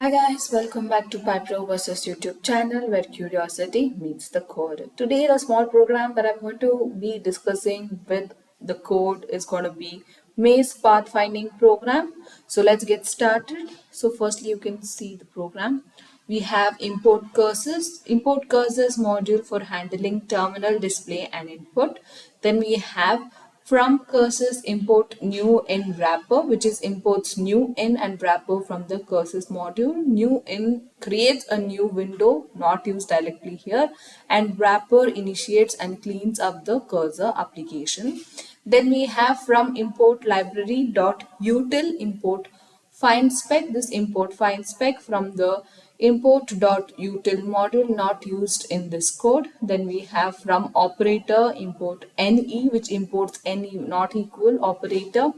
Hi guys, welcome back to Patro versus YouTube channel where curiosity meets the code. Today the small program that I'm going to be discussing with the code is going to be Maze Pathfinding program. So let's get started. So firstly you can see the program. We have import cursors module for handling terminal display and input. Then we have from cursors import new in wrapper, which is imports new in and wrapper from the cursors module. New in creates a new window not used directly here, and wrapper initiates and cleans up the cursor application. Then we have from import library dot util import find spec. This import find spec from the import.util module not used in this code. Then we have from operator import ne, which imports ne not equal operator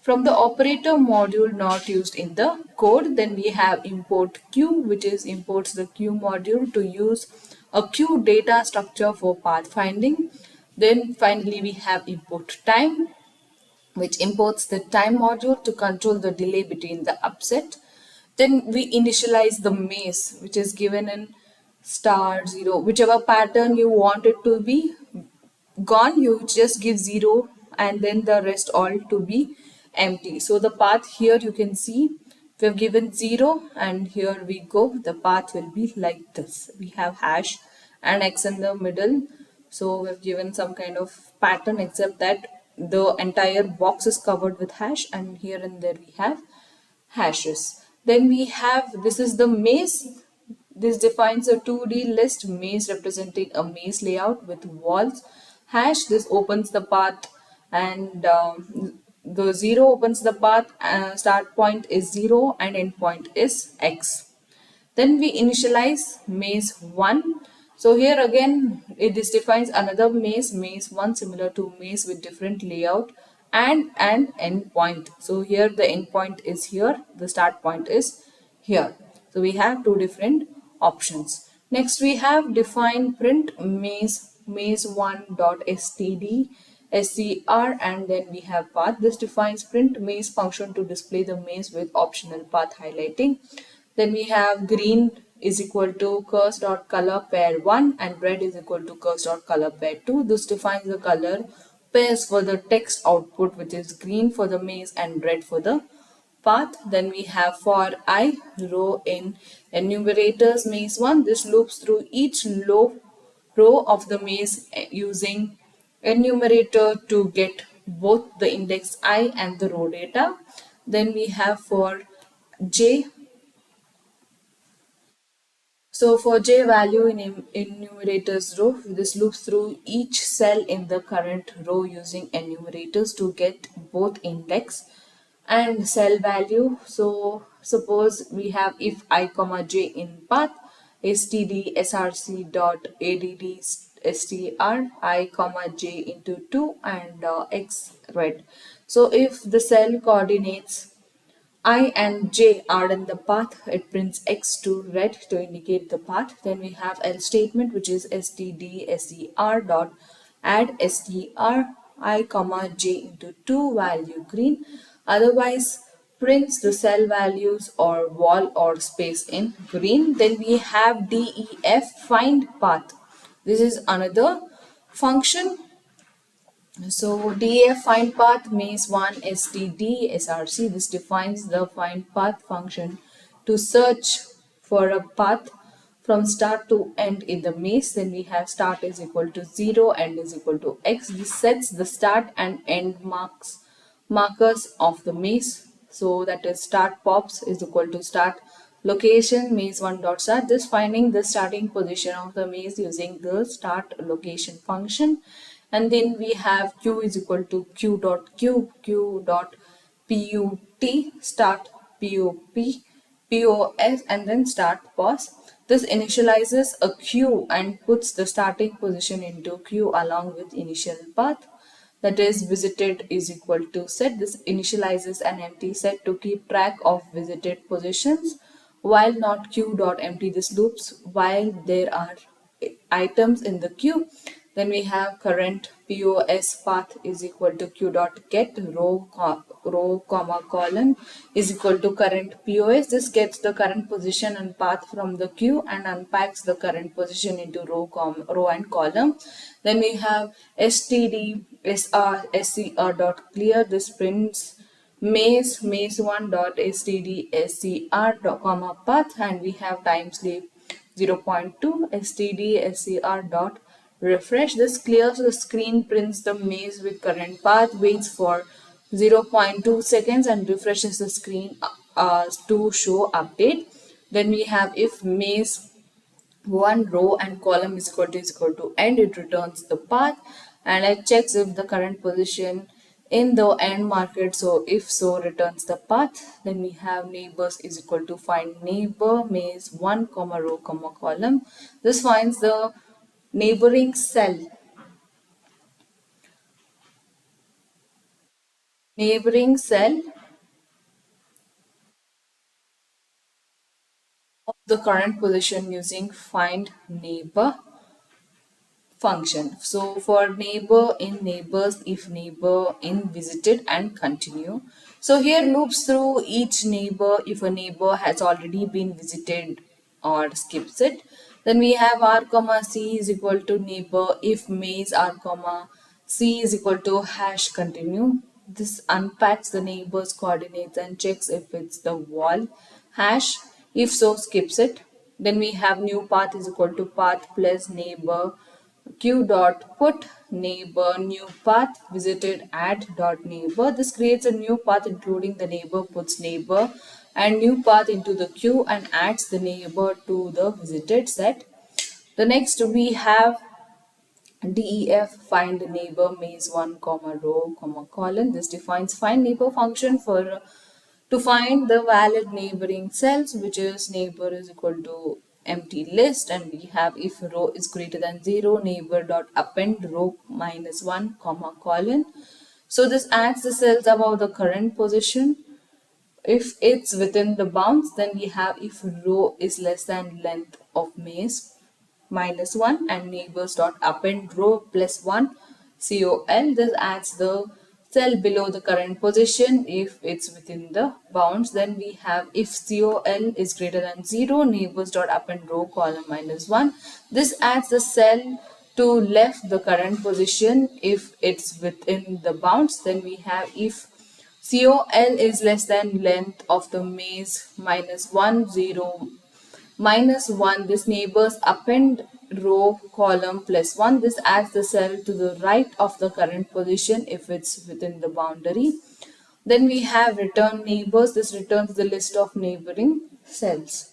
from the operator module not used in the code. Then we have import q, which is imports the q module to use a queue data structure for pathfinding. Then finally we have import time, which imports the time module to control the delay between the upset. Then we initialize the maze, which is given in star 0. Whichever pattern you want it to be gone, you just give 0 and then the rest all to be empty. So the path here you can see we have given 0 and here we go. The path will be like this. We have hash and x in the middle. So we've given some kind of pattern except that the entire box is covered with hash and here and there we have hashes. Then we have, this is the maze. This defines a 2D list maze representing a maze layout with walls. Hash, this opens the path and the 0 opens the path. Start point is 0 and end point is x. Then we initialize maze 1. So here again this defines another maze 1 similar to maze with different layout and an endpoint. So here the endpoint is here, the start point is here. So we have two different options. Next we have define print maze1 dot std scr and then we have path. This defines print maze function to display the maze with optional path highlighting. Then we have green is equal to curse.color pair 1 and red is equal to curse.color pair 2. This defines the color pairs for the text output, which is green for the maze and red for the path. Then we have for I row in enumerators maze 1. This loops through each row of the maze using enumerator to get both the index I and the row data. Then we have for j. So for j value in enumerators row, this loops through each cell in the current row using enumerators to get both index and cell value. So suppose we have if I comma j in path std src dot add str I comma j into 2 and x red. So if the cell coordinates I and j are in the path, it prints x to red to indicate the path. Then we have else statement, which is std dot add str I comma j into 2 value green. Otherwise prints the cell values or wall or space in green. Then we have def find path. This is another function. So def find path maze1 std src. This defines the find path function to search for a path from start to end in the maze. Then we have start is equal to 0, end is equal to x. This sets the start and end markers of the maze. So that is start pops is equal to start location maze1 dot start. This finding the starting position of the maze using the start location function. And then we have q is equal to q dot put start pos and then start pos. This initializes a queue and puts the starting position into queue along with initial path, that is visited is equal to set. This initializes an empty set to keep track of visited positions while not queue dot empty. This loops while there are items in the queue. Then we have current POS path is equal to q dot get row comma column is equal to current POS. This gets the current position and path from the queue and unpacks the current position into row and column. Then we have std scr dot clear. This prints maze1 dot std scr comma path, and we have time sleep 0.2 std scr dot refresh. This clears the screen, prints the maze with current path, waits for 0.2 seconds and refreshes the screen to show update. Then we have if maze one row and column is equal to end, it returns the path, and it checks if the current position in the end market, so if so returns the path. Then we have neighbors is equal to find neighbor maze 1 comma row comma column. This finds the neighboring cell of the current position using find neighbor function. So for neighbor in neighbors, if neighbor in visited and continue. So here loops through each neighbor if a neighbor has already been visited or skips it. Then we have r comma c is equal to neighbor if maze r comma c is equal to hash continue. This unpacks the neighbor's coordinates and checks if it's the wall hash. If so, skips it. Then we have new path is equal to path plus neighbor q dot put neighbor new path visited add dot neighbor. This creates a new path including the neighbor, puts neighbor and new path into the queue and adds the neighbor to the visited set. The next we have def find neighbor maze 1 comma row comma column. This defines find neighbor function for to find the valid neighboring cells, which is neighbor is equal to empty list, and we have if row is greater than 0 neighbor dot append row minus 1 comma colon. So this adds the cells above the current position. If it's within the bounds, then we have if row is less than length of maze minus 1 and neighbors dot append row plus 1 col. This adds the cell below the current position if it's within the bounds. Then we have if col is greater than 0 neighbors dot append row column minus 1. This adds the cell to left the current position if it's within the bounds. Then we have if col is less than length of the maze minus 1 0 minus 1, this neighbors append row column plus 1. This adds the cell to the right of the current position if it's within the boundary. Then we have return neighbors. This returns the list of neighboring cells.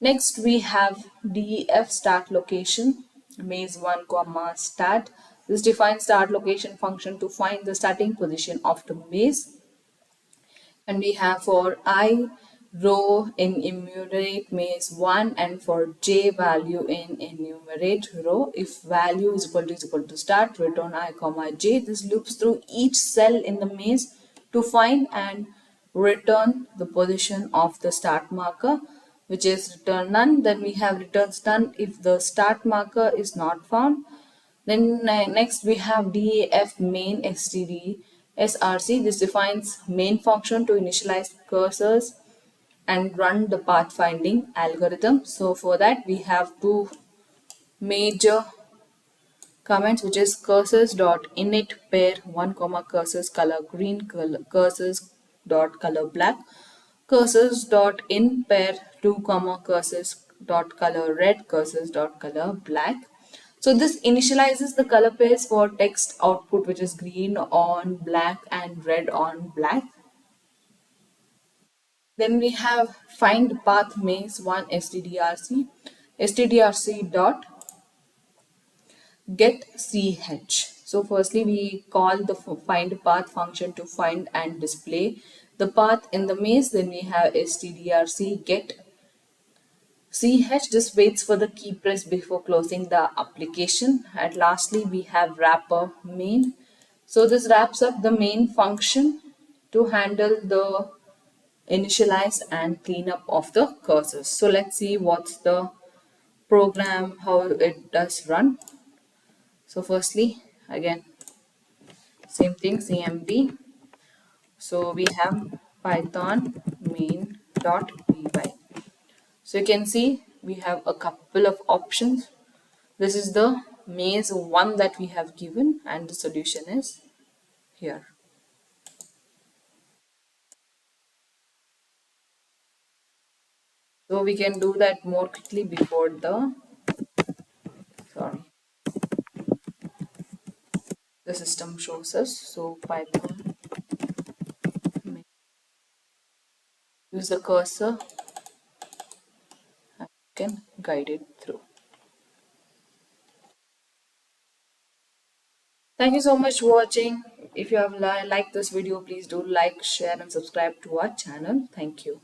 Next we have def start location maze 1 comma start. This defines start location function to find the starting position of the maze. And we have for I row in enumerate maze 1 and for j value in enumerate row. If value is equal to start, return I comma j. This loops through each cell in the maze to find and return the position of the start marker, which is return none. Then we have returns none if the start marker is not found. Then next we have def main std src. This defines main function to initialize cursors and run the pathfinding algorithm. So for that we have two major comments, which is cursors dot init pair 1 comma cursors color green cursors dot color black, cursors dot in pair 2 comma cursors dot color red, cursors dot color black. So this initializes the color pairs for text output, which is green on black and red on black. Then we have find path maze 1 stdrc dot get ch. So firstly we call the find path function to find and display the path in the maze. Then we have stdrc get ch. This waits for the key press before closing the application. And lastly we have wrapper main. So this wraps up the main function to handle the initialize and cleanup of the cursors. So let's see what's the program, how it does run. So firstly, again, same thing, cmd. So we have python main.py. So you can see we have a couple of options. This is the maze one that we have given, and the solution is here. So we can do that more quickly before sorry, the system shows us. So python, use the cursor and you can guide it through. Thank you so much for watching. If you have liked this video, please do like, share and subscribe to our channel. Thank you.